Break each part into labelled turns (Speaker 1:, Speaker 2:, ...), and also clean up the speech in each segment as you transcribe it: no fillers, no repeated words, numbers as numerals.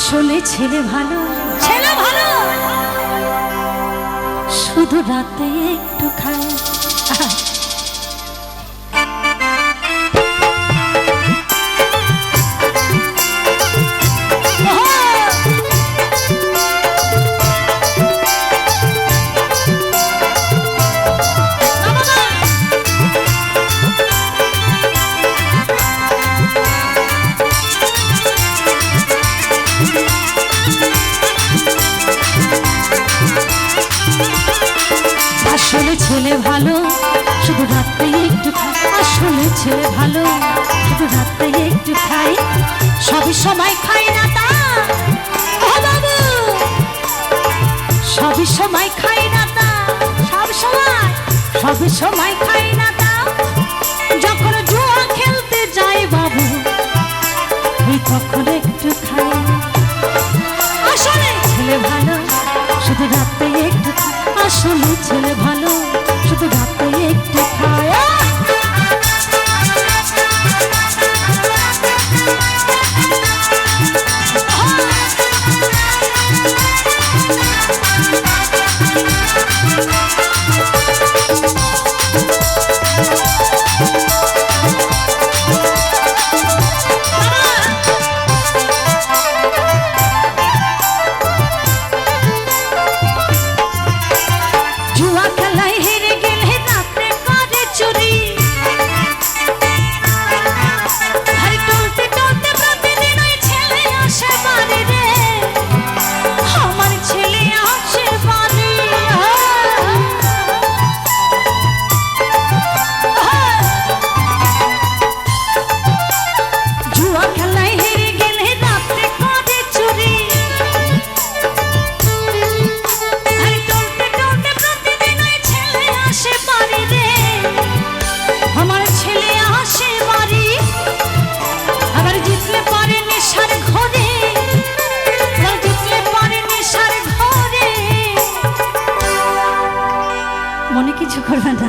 Speaker 1: আসলে ছেলে ভালো, ছেলে ভালো, শুধু রাতে একটু খায়। আসলে ছেলে ভালো, শুধু রাতে একটু খায়। আসলে ছেলে ভালো, শুধু রাতে একটু খায়। সবই সময় খায় না তা, ও বাবু, সবই সময় খায় না তা, সবই সময় খায় না তা। যখন জুয়া খেলতে যায় বাবু, ওই তখন একটু খায়। আসলে ছেলে ভালো, শুধু রাতে একটু খায়। আসলে ছেলে ভালো, শুধু রাতে একটু খায়। মনে কিছু করবে না,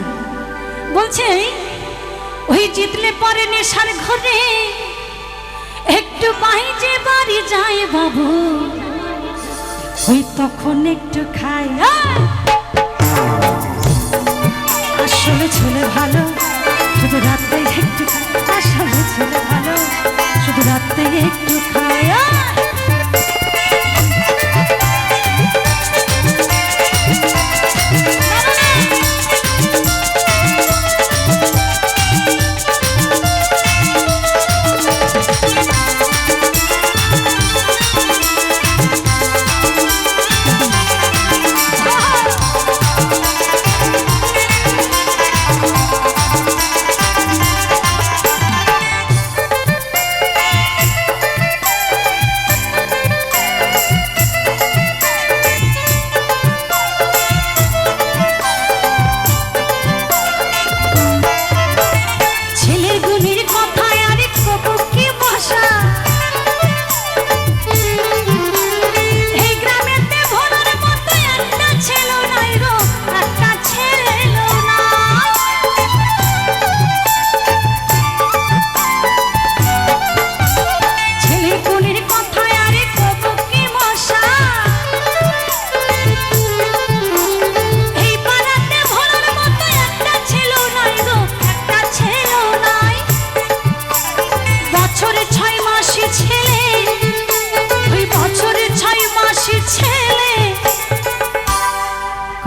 Speaker 1: বলছে ওই জিতলে পরে নেশার ঘরে একটু বাইরে বাড়ি যায় বাবু, ওই তখন একটু খায়। আসলে ছেলে ভালো, শুধু রাতে একটু খায়। আসলে ছেলে ভালো, শুধু রাতে একটু খায়।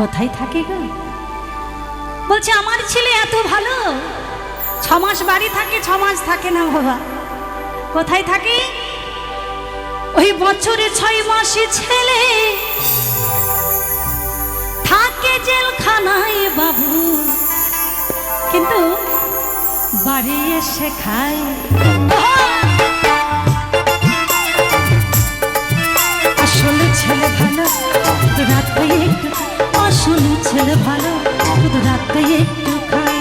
Speaker 1: কোথায় থাকে গো? বলছে আমার ছেলে এত ভালো, 6 মাস বাড়ি থাকে, 6 মাস থাকে না বাবা। কোথায় থাকে? ওই বছরে 6 মাসে ছেলে থাকে জেলখানায় বাবু, কিন্তু বাড়ি এসে খায়। আসলে ছেলে ভালো, রাতে একটু। আসলে ছেলে ভালো, শুধু রাতে একটু খায়।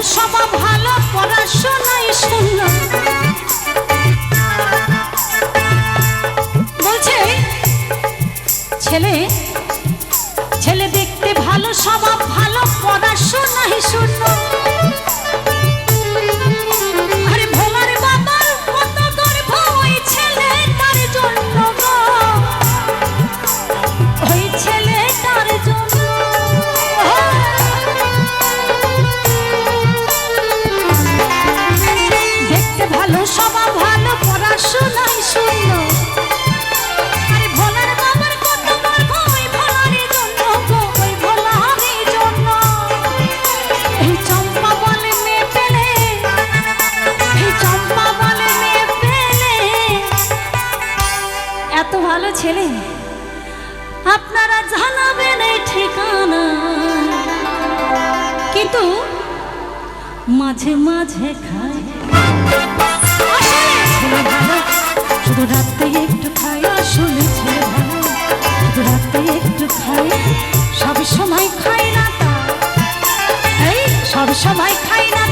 Speaker 1: স্বভাব ভালো পড়াশোনায় শূন্য বলছে ছেলে ছেলে দেখতে ভালো স্বভাব ভালো পড়াশোনায় শূন্য আরে ভোলার বাবার কত গর্ব ওই ছেলেটার জন্য গো ওই ছেলেটার জন্য দেখতে ভালো স্বভাব ভালো পড়াশোনায় শূন্য আরে ভোলার বাবার কত গর্ব ওই ভোলারই জন্য গো ওই ভোলারই জন্য এই চম্পা বলে মেয়ে পেলে এই চম্পা বলে মেয়ে পেলে এত ভালো ছেলে আপনারা জানাবেন এই ঠিকানা কিন্তু মাঝে মাঝে খায় ছেলে ভালো শুধু রাতে একটু খায় আসলে ছেলে ভালো শুধু রাতে একটু খায় সব সময় খায় না তা এই সব সময় খায় না